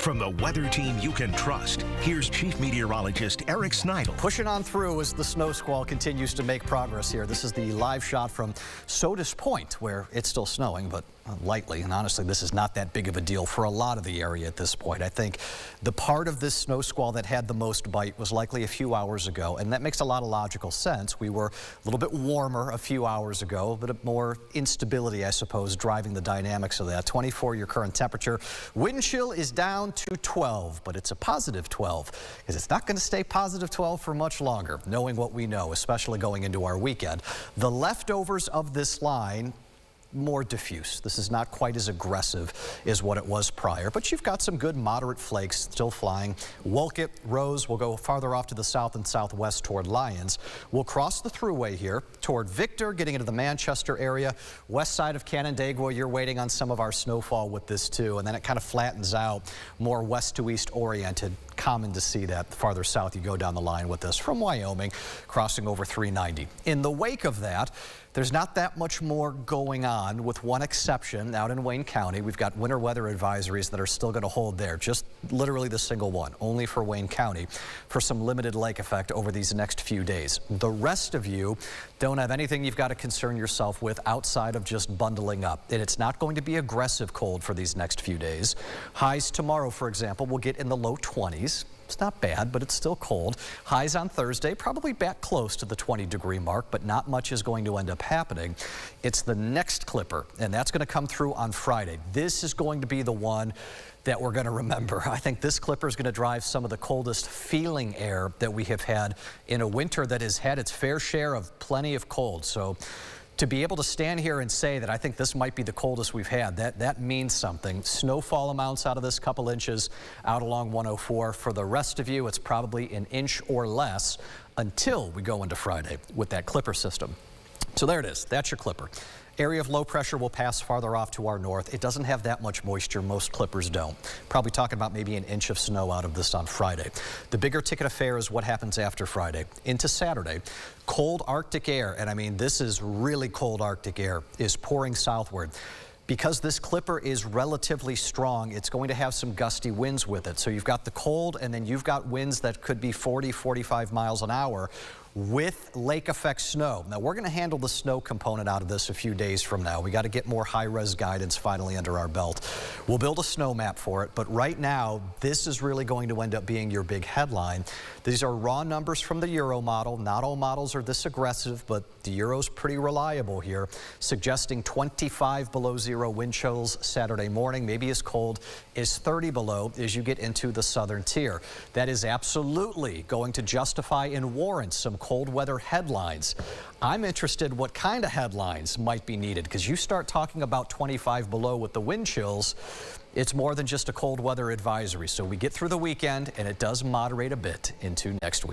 From the weather team you can trust, here's Chief Meteorologist Eric Sneidel. Pushing on through as the snow squall continues to make progress here. This is the live shot from Sodus Point, where it's still snowing, but lightly. And honestly, this is not that big of a deal for a lot of the area at this point. I think the part of this snow squall that had the most bite was likely a few hours ago, and that makes a lot of logical sense. We were a little bit warmer a few hours ago, a bit more instability, I suppose, driving the dynamics of that. 24 your current temperature. Wind chill is down to 12, but it's a positive 12 because it's not going to stay positive 12 for much longer, knowing what we know, especially going into our weekend. The leftovers of this line, more diffuse. This is not quite as aggressive as what it was prior, but you've got some good moderate flakes still flying. Wolcott, Rose will go farther off to the south and southwest toward Lyons. We'll cross the thruway here toward Victor, getting into the Manchester area. West side of Canandaigua, you're waiting on some of our snowfall with this too, and then it kind of flattens out, more west to east oriented. Common to see that the farther south you go down the line with this from Wyoming, crossing over 390. In the wake of that, there's not that much more going on, with one exception out in Wayne County. We've got winter weather advisories that are still going to hold there, just literally the single one, only for Wayne County, for some limited lake effect over these next few days. The rest of you don't have anything you've got to concern yourself with outside of just bundling up. And it's not going to be aggressive cold for these next few days. Highs tomorrow, for example, will get in the low 20s. It's not bad, but it's still cold. Highs on Thursday, probably back close to the 20-degree mark, but not much is going to end up happening. It's the next clipper, and that's going to come through on Friday. This is going to be the one that we're going to remember. I think this clipper is going to drive some of the coldest feeling air that we have had in a winter that has had its fair share of plenty of cold. So to be able to stand here and say that I think this might be the coldest we've had, that means something. Snowfall amounts out of this, couple inches out along 104. For the rest of you, it's probably an inch or less until we go into Friday with that clipper system. So there it is. That's your clipper. Area of low pressure will pass farther off to our north. It doesn't have that much moisture. Most clippers don't. Probably talking about maybe an inch of snow out of this on Friday. The bigger ticket affair is what happens after Friday into Saturday. Cold Arctic air, and I mean this is really cold Arctic air, is pouring southward. Because this clipper is relatively strong, it's going to have some gusty winds with it. So you've got the cold, and then you've got winds that could be 40, 45 miles an hour with lake effect snow. Now we're going to handle the snow component out of this a few days from now. We got to get more high-res guidance finally under our belt. We'll build a snow map for it, but right now this is really going to end up being your big headline. These are raw numbers from the Euro model. Not all models are this aggressive, but the Euro's pretty reliable here, suggesting 25 below zero wind chills Saturday morning, maybe as cold as 30 below as you get into the southern tier. That is absolutely going to justify and warrant some cold weather headlines. I'm interested what kind of headlines might be needed, because you start talking about 25 below with the wind chills, it's more than just a cold weather advisory. So we get through the weekend and it does moderate a bit into next week.